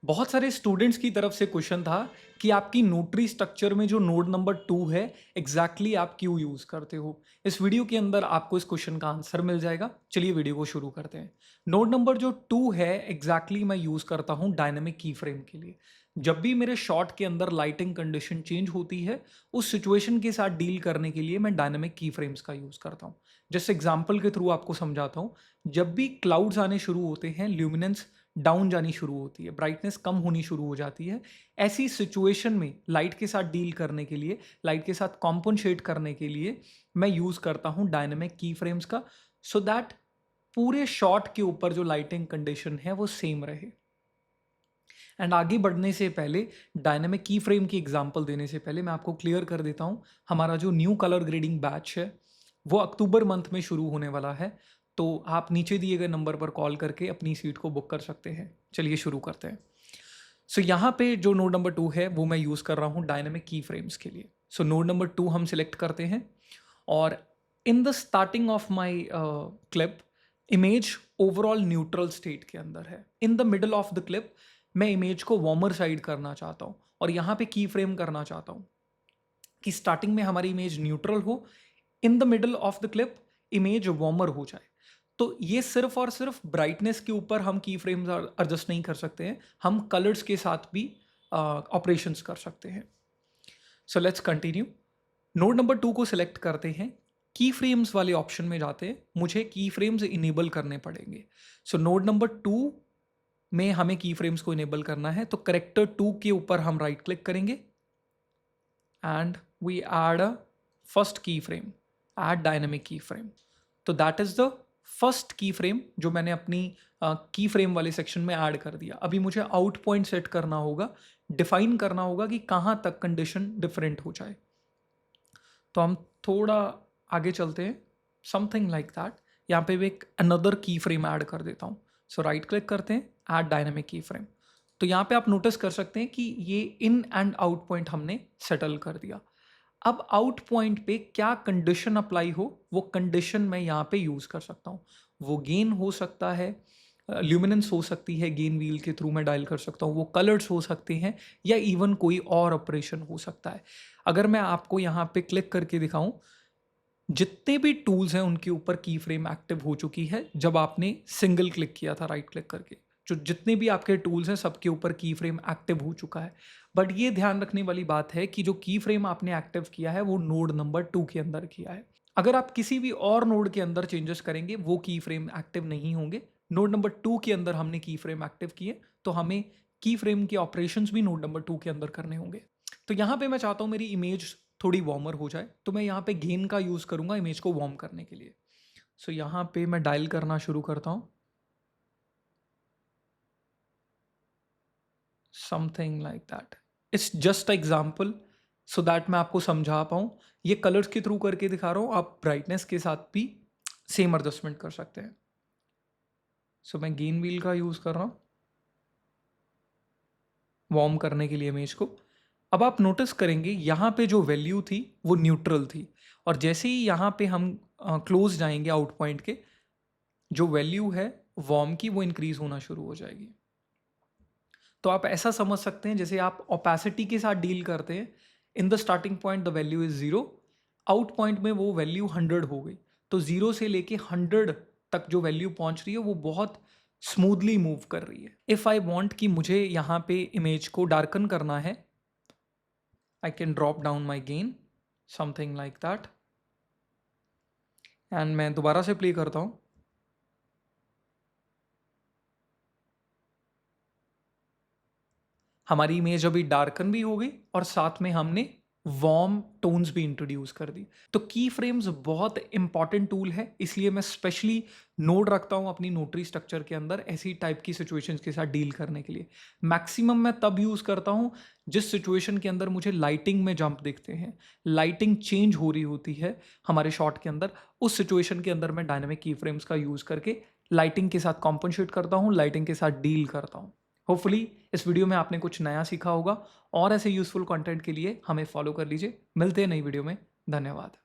बहुत सारे स्टूडेंट्स की तरफ से क्वेश्चन था कि आपकी नोटरी स्ट्रक्चर में जो नोड नंबर 2 है एग्जैक्टली आप क्यों यूज करते हो। इस वीडियो के अंदर आपको इस क्वेश्चन का आंसर मिल जाएगा। चलिए वीडियो को शुरू करते हैं। नोड नंबर जो 2 है एग्जैक्टली मैं यूज करता हूं डायनेमिक की फ्रेम के लिए। जब भी मेरे शॉट के अंदर लाइटिंग कंडीशन चेंज होती है उस सिचुएशन के साथ डील करने के लिए मैं डायनेमिक की फ्रेम्स का यूज करता हूं। जस्ट एग्जाम्पल के थ्रू आपको समझाता हूं। जब भी क्लाउड्स आने शुरू होते हैं ल्यूमिनेंस डाउन जानी शुरू होती है, ब्राइटनेस कम होनी शुरू हो जाती है। ऐसी सिचुएशन में लाइट के साथ डील करने के लिए, लाइट के साथ कॉम्पनसेट करने के लिए मैं यूज करता हूं डायनेमिक की फ्रेम्स का, सो दैट पूरे शॉट के ऊपर जो लाइटिंग कंडीशन है वो सेम रहे। एंड आगे बढ़ने से पहले, डायनेमिक की फ्रेम की एग्जांपल देने से पहले मैं आपको क्लियर कर देता हूं, हमारा जो न्यू कलर ग्रेडिंग बैच है वो अक्टूबर मंथ में शुरू होने वाला है। तो आप नीचे दिए गए नंबर पर कॉल करके अपनी सीट को बुक कर सकते हैं। चलिए शुरू करते हैं। सो यहाँ पे जो नोड नंबर 2 है वो मैं यूज़ कर रहा हूँ डायनेमिक की फ्रेम्स के लिए। सो नोड नंबर 2 हम सिलेक्ट करते हैं और in the starting of my clip image overall neutral state के अंदर है। In the middle of the clip मैं इमेज को वार्मर साइड करना चाहता हूँ और यहाँ पे की फ्रेम करना चाहता हूँ कि स्टार्टिंग में हमारी इमेज न्यूट्रल हो, in the middle of the clip image warmer हो जाए। तो ये सिर्फ और सिर्फ ब्राइटनेस के ऊपर हम की फ्रेम्स एडजस्ट नहीं कर सकते हैं, हम कलर्स के साथ भी ऑपरेशंस कर सकते हैं। So let's continue. Node number 2 को सिलेक्ट करते हैं, की फ्रेम्स वाले ऑप्शन में जाते हैं, मुझे की फ्रेम्स इनेबल करने पड़ेंगे। सो नोड नंबर 2 में हमें की फ्रेम्स को इनेबल करना है, तो करेक्टर 2 के ऊपर हम राइट क्लिक करेंगे and we add a first key frame, add dynamic key frame. तो that is the first key frame जो मैंने अपनी की फ्रेम वाले सेक्शन में ऐड कर दिया। अभी मुझे आउट पॉइंट सेट करना होगा, डिफाइन करना होगा कि कहाँ तक कंडीशन डिफरेंट हो जाए। तो हम थोड़ा आगे चलते हैं, समथिंग लाइक दैट। यहाँ पे भी एक अनदर की फ्रेम ऐड कर देता हूँ। सो राइट क्लिक करते हैं, ऐड डायनेमिक की फ्रेम। तो यहाँ पे आप नोटिस कर सकते हैं कि ये इन एंड आउट पॉइंट हमने सेटल कर दिया। अब आउट पॉइंट पे क्या कंडीशन अप्लाई हो वो कंडीशन मैं यहाँ पे यूज कर सकता हूँ। वो गेन हो सकता है, ल्यूमिनेंस हो सकती है, गेन व्हील के थ्रू मैं डायल कर सकता हूँ, वो कलर्स हो सकते हैं या इवन कोई और ऑपरेशन हो सकता है। अगर मैं आपको यहाँ पे क्लिक करके दिखाऊं, जितने भी टूल्स हैं उनके ऊपर की फ्रेम एक्टिव हो चुकी है जब आपने सिंगल क्लिक किया था राइट क्लिक करके। जो जितने भी आपके टूल्स हैं सबके ऊपर की फ्रेम एक्टिव हो चुका है। बट ये ध्यान रखने वाली बात है कि जो की फ्रेम आपने एक्टिव किया है वो नोड नंबर 2 के अंदर किया है। अगर आप किसी भी और नोड के अंदर चेंजेस करेंगे वो की फ्रेम एक्टिव नहीं होंगे। नोड नंबर 2 के अंदर हमने की फ्रेम एक्टिव किए तो हमें की फ्रेम के ऑपरेशंस भी नोड नंबर 2 के अंदर करने होंगे। तो यहाँ पे मैं चाहता हूँ मेरी इमेज थोड़ी वार्मर हो जाए, तो मैं यहाँ पे गेन का यूज़ करूँगा इमेज को वार्म करने के लिए। सो यहाँ पे मैं डायल करना शुरू करता हूँ, something like that. It's just example so that मैं आपको समझा पाऊँ। ये कलर्स के थ्रू करके दिखा रहा हूँ, आप ब्राइटनेस के साथ भी सेम एडजस्टमेंट कर सकते हैं। सो मैं गेन व्हील का यूज़ कर रहा हूँ वार्म करने के लिए इमेज को। अब आप नोटिस करेंगे यहाँ पे जो वैल्यू थी वो न्यूट्रल थी, और जैसे ही यहाँ पे हम क्लोज जाएंगे आउट पॉइंट के, जो वैल्यू है वार्म की वो इंक्रीज होना शुरू हो जाएगी। तो आप ऐसा समझ सकते हैं जैसे आप ओपेसिटी के साथ डील करते हैं। In the starting point the value is 0, out point में वो वैल्यू 100 हो गई। तो 0 से लेके 100 तक जो वैल्यू पहुंच रही है वो बहुत स्मूथली मूव कर रही है। इफ़ आई वॉन्ट कि मुझे यहाँ पे इमेज को डार्कन करना है, I can drop down my gain, something like that, and मैं दोबारा से प्ले करता हूँ। हमारी इमेज अभी डार्कन भी हो गई और साथ में हमने वार्म टोन्स भी इंट्रोड्यूस कर दी। तो की फ्रेम्स बहुत इंपॉर्टेंट टूल है, इसलिए मैं स्पेशली नोड रखता हूँ अपनी नोटरी स्ट्रक्चर के अंदर ऐसी टाइप की सिचुएशंस के साथ डील करने के लिए। मैक्सिमम मैं तब यूज़ करता हूँ जिस सिचुएशन के अंदर मुझे लाइटिंग में जंप दिखते हैं, लाइटिंग चेंज हो रही होती है हमारे शॉट के अंदर। उस सिचुएशन के अंदर मैं डायनेमिक की फ्रेम्स का यूज़ करके लाइटिंग के साथ कॉम्पनसेट करता हूँ, लाइटिंग के साथ डील करता हूँ। होपफुली इस वीडियो में आपने कुछ नया सीखा होगा, और ऐसे यूजफुल कंटेंट के लिए हमें फॉलो कर लीजिए। मिलते हैं नई वीडियो में। धन्यवाद।